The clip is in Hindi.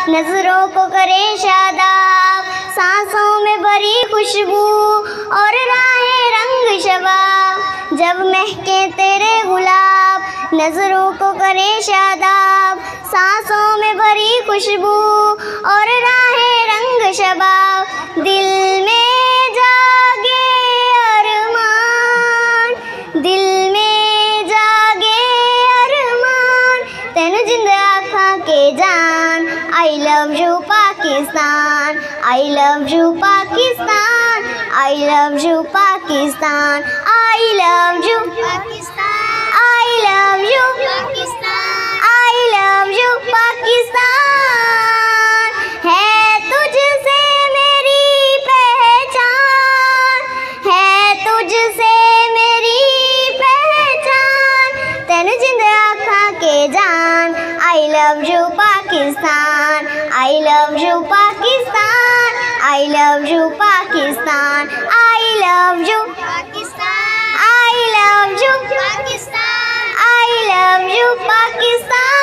नजरों को करे शादाब, सांसों में भरी खुशबू और राहें रंग शबाब। जब महके तेरे गुलाब, नजरों को करे शादाब, सांसों में भरी खुशबू और राहें रंग शबाब। दिल में जागे अरमान, दिल में जागे अरमान, तेनू जिंद आँखां के जान। I love you Pakistan, I love you Pakistan, I love you Pakistan, I love you Pakistan, I love you Pakistan, I love you Pakistan. है तुझसे मेरी पहचान, है तुझसे मेरी पहचान, तेनू जिंद आँखां के जान। I love you Pakistan, I love you Pakistan, I love you Pakistan, I love you Pakistan, I love you Pakistan, I love you Pakistan.